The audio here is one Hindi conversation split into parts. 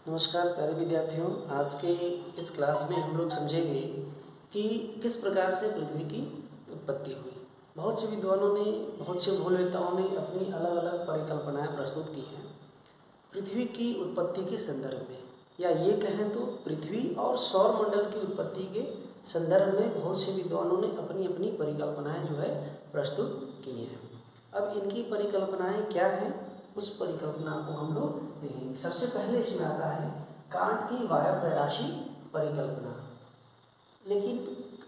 नमस्कार प्यारे विद्यार्थियों। आज के इस क्लास में हम लोग समझेंगे कि किस प्रकार से पृथ्वी की उत्पत्ति हुई। बहुत से विद्वानों ने, बहुत से भूलवेताओं ने अपनी अलग अलग परिकल्पनाएं प्रस्तुत की हैं पृथ्वी की उत्पत्ति के संदर्भ में, या ये कहें तो पृथ्वी और सौर मंडल की उत्पत्ति के संदर्भ में बहुत से विद्वानों ने अपनी अपनी परिकल्पनाएं जो है प्रस्तुत की हैं। अब इनकी परिकल्पनाएं क्या हैं, उस परिकल्पना को हम लोग देखेंगे। सबसे पहले इसमें आता है कांट की वायव्य राशि परिकल्पना। लेकिन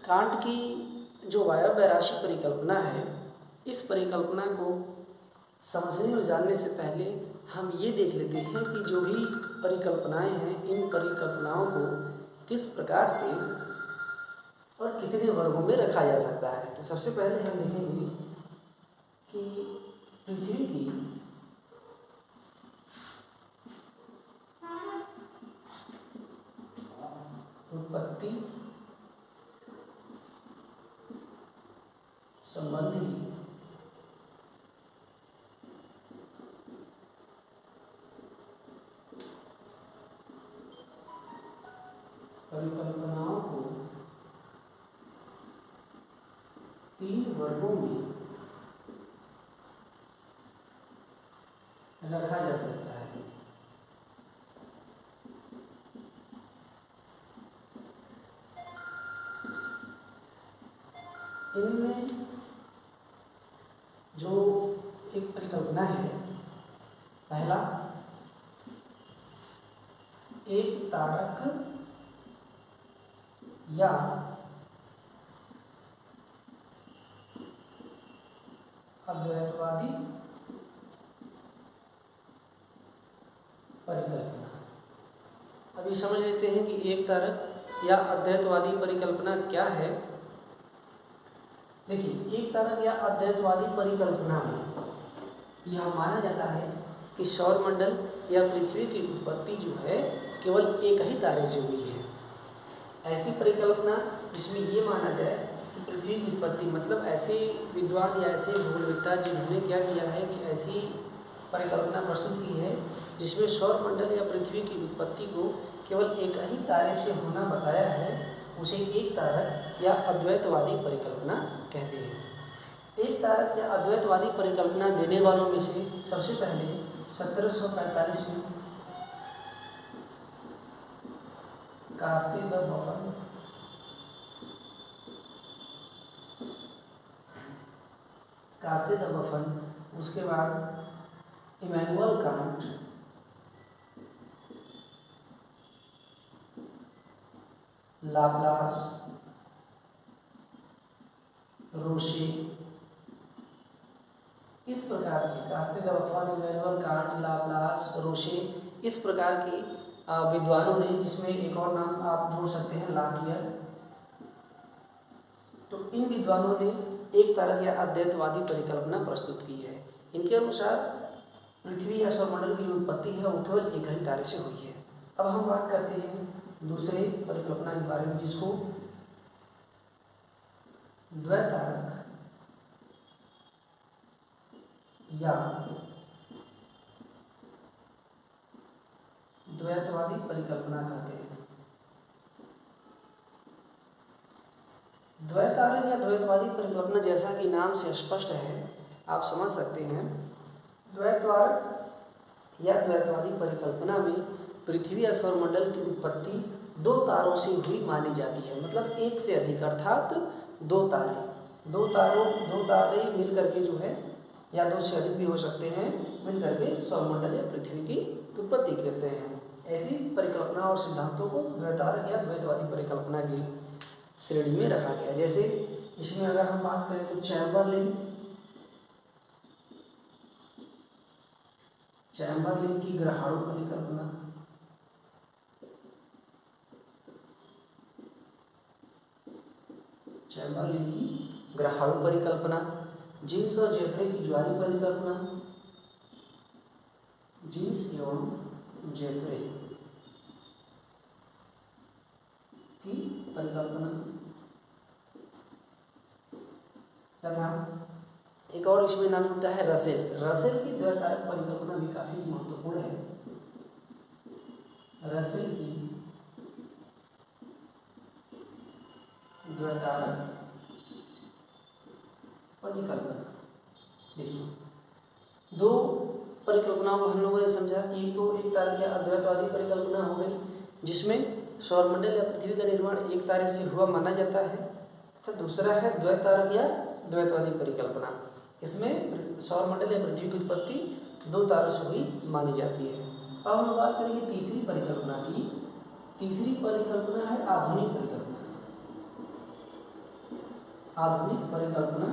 कांट की जो वायव्य राशि परिकल्पना है, इस परिकल्पना को समझने और जानने से पहले हम ये देख लेते हैं कि जो भी परिकल्पनाएं हैं, इन परिकल्पनाओं को किस प्रकार से और कितने वर्गों में रखा जा सकता है। तो सबसे पहले हम देखेंगे कि पृथ्वी की उत्पत्ति संबंधी परिकल्पनाओं को 3 वर्गों में रखा जा सकता है। इनमें जो एक परिकल्पना है, पहला एक तारक या अद्वैतवादी परिकल्पना। अभी समझ लेते हैं कि एक तारक या अद्वैतवादी परिकल्पना क्या है। देखिए, एक तारक या अद्वैतवादी परिकल्पना में यह माना जाता है कि सौर मंडल या पृथ्वी की उत्पत्ति जो है केवल एक ही तारे से हुई है। ऐसी परिकल्पना जिसमें ये माना जाए कि पृथ्वी की उत्पत्ति, मतलब ऐसे विद्वान या ऐसे भूगोलवेत्ता जिन्होंने क्या किया है कि ऐसी परिकल्पना प्रस्तुत की है जिसमें सौर मंडल या पृथ्वी की उत्पत्ति को केवल एक ही तारे से होना बताया है, उसे एक तारक या अद्वैतवादी परिकल्पना कहते हैं। एक तारक या अद्वैतवादी परिकल्पना देने वालों में से सबसे पहले 1745 में कास्ते द बफन, उसके बाद इमैनुअल कांट, लाप्लास, रोशे, इस प्रकार से कास्ते de Buffon, Immanuel Kant, Laplace, Roche, इस प्रकार के विद्वानों ने, जिसमें एक और नाम आप जोड़ सकते हैं लाकियर, तो इन विद्वानों ने एक तारक या अद्वैतवादी परिकल्पना प्रस्तुत की है। इनके अनुसार पृथ्वी या सौरमंडल की जो उत्पत्ति है वो केवल एक ही तारे से हुई है। अब हम बात करते हैं दूसरे परिकल्पना के बारे में, जिसको द्वैतारक या द्वैतवादी परिकल्पना कहते हैं। द्वैतारक या द्वैतवादी परिकल्पना, जैसा कि नाम से स्पष्ट है, आप समझ सकते हैं, द्वैतवारक या द्वैतवादी परिकल्पना में पृथ्वी या सौरमंडल की उत्पत्ति 2 तारों से हुई मानी जाती है। मतलब एक से अधिक, अर्थात 2 तारे मिल करके जो है, या 2 से अधिक भी हो सकते हैं, मिल करके सौरमंडल या पृथ्वी की उत्पत्ति करते हैं। ऐसी परिकल्पना और सिद्धांतों को द्वैतारक या द्वैतवादी परिकल्पना की श्रेणी में रखा गया। जैसे इसमें अगर हम बात करें तो चैम्बरलिन की ग्रहाणु परिकल्पना, चैम्बरलिन की ग्रहाणु परिकल्पना, जीन्स और जेफ्रे की ज्वारीय परिकल्पना, जीन्स एवं जेफ्रे की परिकल्पना, तथा एक और इसमें नाम होता है रसेल की द्वैतारक परिकल्पना भी काफ़ी महत्वपूर्ण है। रसेल की द्वैतारक परिकल्पना। देखिए दो परिकल्पनाओं को हम लोगों ने समझा कि तो एक तारकीय अद्वैतवादी परिकल्पना हो गई जिसमें सौरमंडल या पृथ्वी का निर्माण एक तारे से हुआ माना जाता है, तथा दूसरा है द्वैतारक या द्वैतवादी परिकल्पना। इसमें सौरमंडल या पृथ्वी की उत्पत्ति दो तारों से हुई मानी जाती है। अब हम बात करेंगे तीसरी परिकल्पना की। तीसरी परिकल्पना है आधुनिक परिकल्पना। आधुनिक परिकल्पना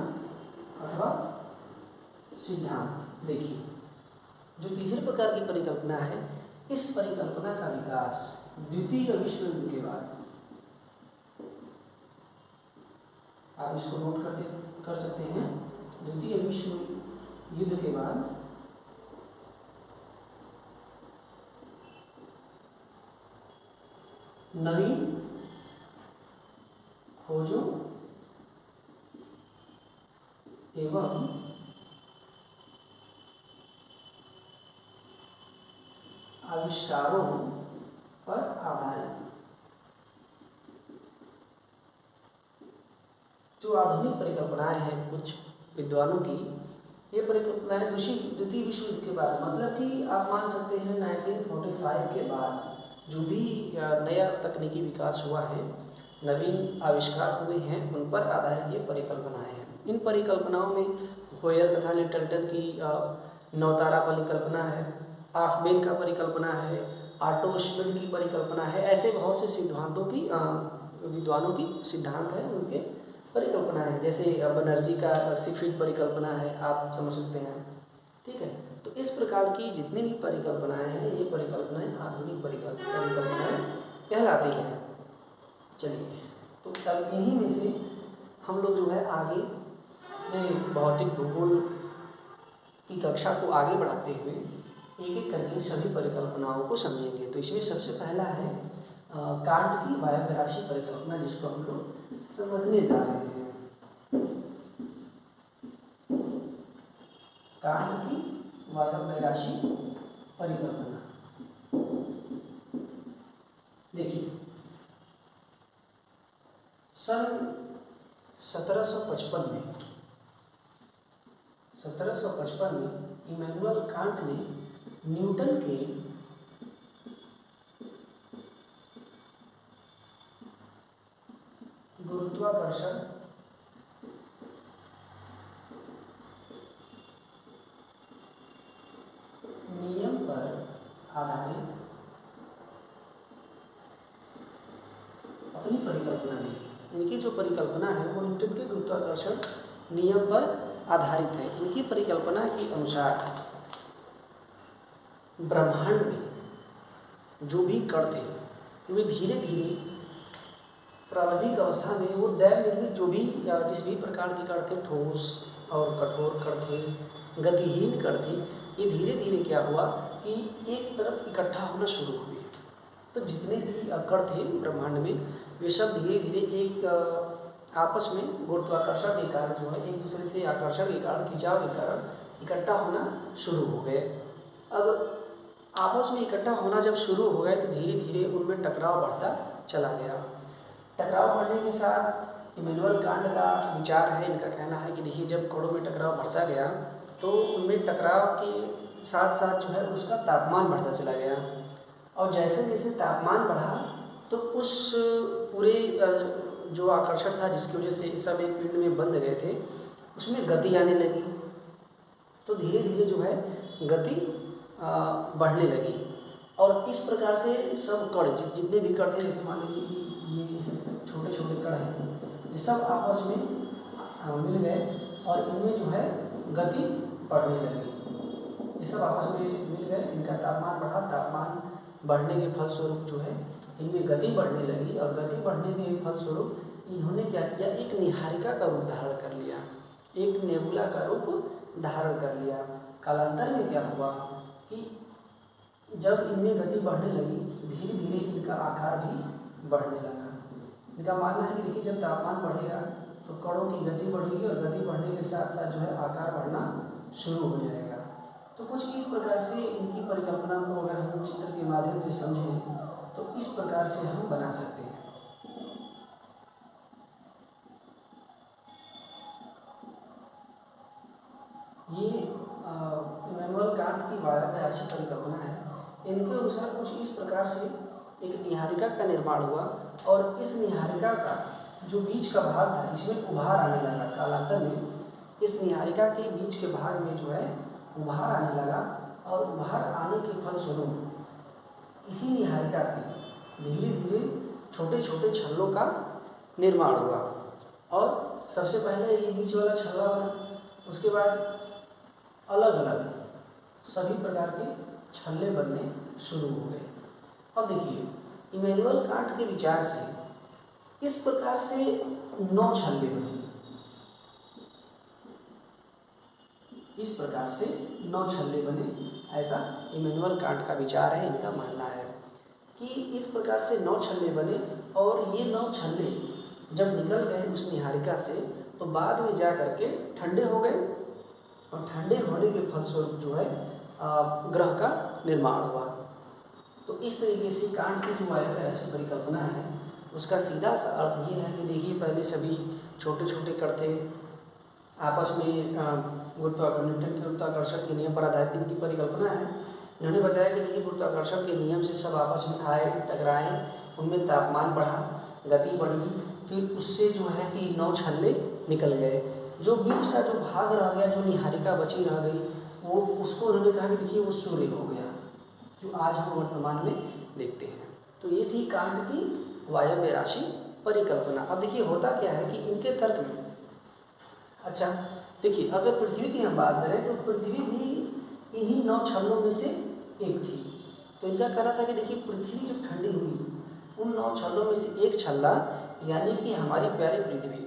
अथवा सिद्धांत। देखिए जो तीसरे प्रकार की परिकल्पना है, इस परिकल्पना का विकास द्वितीय विश्व युद्ध के बाद, आप इसको नोट कर सकते हैं, द्वितीय विश्व युद्ध के बाद नवीन खोजों एवं आविष्कारों पर आधारित जो आधुनिक परिकल्पनाएं हैं कुछ विद्वानों की, ये परिकल्पनाएं द्वितीय विश्व युद्ध के बाद, मतलब कि आप मान सकते हैं 1945 के बाद जो भी नया तकनीकी विकास हुआ है, नवीन आविष्कार हुए हैं, उन पर आधारित ये परिकल्पनाएं हैं। इन परिकल्पनाओं में होयल तथा लिटलटन की नौतारा परिकल्पना है, ऑफबेन का परिकल्पना है, ऑटो श्मिड की परिकल्पना है, ऐसे बहुत से सिद्धांतों की विद्वानों की सिद्धांत है, उनके परिकल्पना है। जैसे बनर्जी का सिफिड परिकल्पना है, आप समझ सकते हैं, ठीक है। तो इस प्रकार की जितनी भी परिकल्पनाएं हैं, ये परिकल्पनाएं आधुनिक परिकल्पनाएं कहलाती हैं। चलिए तो अब इन्हीं में से हम लोग जो है आगे भौतिक भूगोल की कक्षा को आगे बढ़ाते हुए एक एक करके सभी परिकल्पनाओं को समझेंगे। तो इसमें सबसे पहला है कांट की वायव्य राशि परिकल्पना, जिसको हम लोग समझने जा रहे हैं। कांट की वायव्य राशि परिकल्पना। देखिए सन 1755 में इमैनुअल कांट ने न्यूटन के गुरुत्वाकर्षण नियम पर आधारित अपनी परिकल्पना दी। इनकी जो परिकल्पना है वो न्यूटन के गुरुत्वाकर्षण नियम पर आधारित है। इनकी परिकल्पना के अनुसार ब्रह्मांड में जो भी कण थे वे धीरे धीरे प्रारंभिक अवस्था में वो दैव निर्मित जो भी जिस भी प्रकार के कण थे, ठोस और कठोर कण थे, गतिहीन कण थे, ये धीरे धीरे क्या हुआ कि एक तरफ इकट्ठा होना शुरू हुए। तो जितने भी कण थे ब्रह्मांड में वे सब धीरे धीरे एक आपस में गुरुत्वाकर्षण के कारण जो है एक दूसरे से आकर्षण के कारण, खिंचाव के कारण इकट्ठा होना शुरू हो गए। अब आपस में इकट्ठा होना जब शुरू हो गए तो धीरे धीरे उनमें टकराव बढ़ता चला गया। टकराव बढ़ने के साथ इमैनुअल कांट का विचार है, इनका कहना है कि देखिए जब कणों में टकराव बढ़ता गया तो उनमें टकराव के साथ साथ जो है उसका तापमान बढ़ता चला गया, और जैसे जैसे तापमान बढ़ा तो उस पूरे जो आकर्षण था जिसकी वजह से सब एक पिंड में बंध गए थे उसमें गति आने लगी। तो धीरे धीरे जो है गति बढ़ने लगी, और इस प्रकार से सब कण जितने भी कण थे, जैसे मान लीजिए ये छोटे छोटे कण हैं, ये सब आपस में मिल गए और इनमें जो है गति बढ़ने लगी। ये सब आपस में मिल गए, इनका तापमान बढ़ा, तापमान बढ़ने के फलस्वरूप जो है इनमें गति बढ़ने लगी, और गति बढ़ने के फलस्वरूप इन्होंने क्या किया, एक निहारिका का रूप धारण कर लिया, एक नेबुला का रूप धारण कर लिया। कालांतर में क्या हुआ कि जब इनमें गति बढ़ने लगी धीरे धीरे इनका आकार भी बढ़ने लगा। इनका मानना है कि देखिए जब तापमान बढ़ेगा तो कणों की गति बढ़ेगी, और गति बढ़ने के साथ साथ जो है आकार बढ़ना शुरू हो जाएगा। तो कुछ इस प्रकार से इनकी परिकल्पना को अगर हम चित्र के माध्यम से समझें इस प्रकार से हम बना सकते हैं। ये इमैनुअल कांट की वायव्य राशि परिकल्पना है। इनके अनुसार कुछ इस प्रकार से एक निहारिका का निर्माण हुआ और इस निहारिका का जो बीच का भाग था इसमें उभार आने लगा। कालांतर में इस निहारिका के बीच के भाग में जो है उभार आने लगा और उभार आने के फलस्वरूप इसी निहारिका से धीरे धीरे छोटे छोटे छल्लों का निर्माण हुआ। और सबसे पहले ये बीच वाला छल्ला बना, उसके बाद अलग अलग सभी प्रकार के छल्ले बनने शुरू हो गए। अब देखिए, इमैनुअल कांट के विचार से इस प्रकार से 9 छल्ले बने। इस प्रकार से 9 छल्ले बने, ऐसा इमैनुअल कांट का विचार है। इनका मानना है कि इस प्रकार से 9 छल्ले बने और ये 9 छल्ले जब निकल गए उस निहारिका से तो बाद में जा करके ठंडे हो गए और ठंडे होने के फलस्वरूप जो है ग्रह का निर्माण हुआ। तो इस तरीके से कांट की जो वायव्य राशि परिकल्पना है उसका सीधा सा अर्थ ये है कि देखिए, पहले सभी छोटे छोटे कण थे, आपस में न्यूटन के गुरुत्वाकर्षण के नियम पर आधारित इनकी परिकल्पना है। इन्होंने बताया कि देखिए, गुरुत्वाकर्षण के नियम से सब आपस में आए, टकराए, उनमें तापमान बढ़ा, गति बढ़ी, फिर उससे जो है कि 9 छल्ले निकल गए। जो बीच का जो भाग रह गया, जो निहारिका बची रह गई, वो उसको उन्होंने कहा कि देखिए वो सूर्य हो गया, जो आज हम वर्तमान में देखते हैं। तो ये थी कांट की वायव्य राशि परिकल्पना। अब देखिए होता क्या है कि इनके तर्क में, अच्छा देखिए, अगर पृथ्वी की हम बात करें तो पृथ्वी भी इन्हीं 9 छल्लों में से एक थी। तो इनका कहना था कि देखिए, पृथ्वी जो ठंडी हुई उन 9 छल्लों में से एक छल्ला, यानी कि हमारी प्यारी पृथ्वी,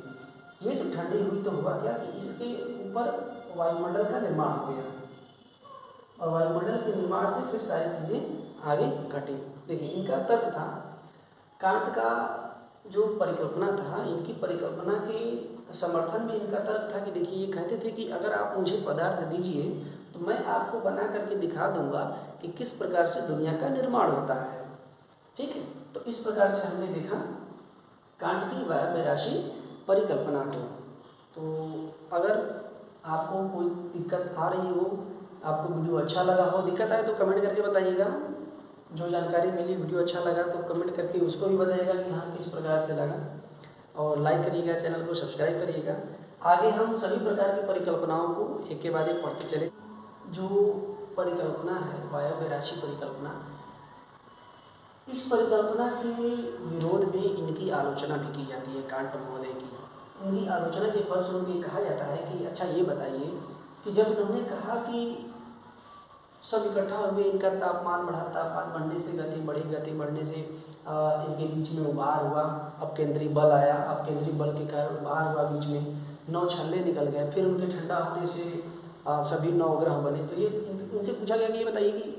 ये जो ठंडी हुई तो हुआ क्या कि इसके ऊपर वायुमंडल का निर्माण हो गया और वायुमंडल के निर्माण से फिर सारी चीज़ें आगे घटी। देखिए, इनका तर्क था, कांट का जो परिकल्पना था, इनकी परिकल्पना के समर्थन में इनका तर्क था कि देखिए, ये कहते थे कि अगर आप मुझे पदार्थ दीजिए तो मैं आपको बना करके दिखा दूंगा कि किस प्रकार से दुनिया का निर्माण होता है। ठीक है, तो इस प्रकार से हमने देखा कांट की वायव्य राशि परिकल्पना को। तो अगर आपको कोई दिक्कत आ रही हो, आपको वीडियो अच्छा लगा हो, दिक्कत आए तो कमेंट करके बताइएगा। जो जानकारी मिली वीडियो अच्छा लगा तो कमेंट करके उसको भी बताइएगा कि हाँ किस प्रकार से लगा, और लाइक करिएगा, चैनल को सब्सक्राइब करिएगा। आगे हम सभी प्रकार की परिकल्पनाओं को एक के बाद एक पढ़ते चले। जो परिकल्पना है वायव्य राशि परिकल्पना, इस परिकल्पना के विरोध में इनकी आलोचना भी की जाती है कांट महोदय की। इनकी आलोचना के फलस्वरूप ये कहा जाता है कि अच्छा ये बताइए कि जब उन्होंने कहा कि सब इकट्ठा हुए, इनका तापमान बढ़ा, तापमान बढ़ने से गति बढ़ी, गति बढ़ने से इनके बीच में उभार हुआ, अब केंद्रीय बल आया, अब केंद्रीय बल के कारण उभार हुआ, बीच में 9 छल्ले निकल गए, फिर उनके ठंडा होने से सभी 9 ग्रह बने। तो ये इनसे पूछा गया कि ये बताइए कि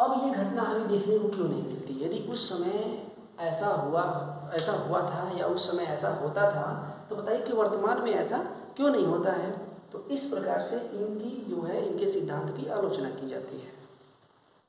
अब ये घटना हमें देखने को क्यों नहीं मिलती? यदि उस समय ऐसा हुआ था या उस समय ऐसा होता था तो बताइए कि वर्तमान में ऐसा क्यों नहीं होता है? तो इस प्रकार से इनकी जो है इनके सिद्धांत की आलोचना की जाती है।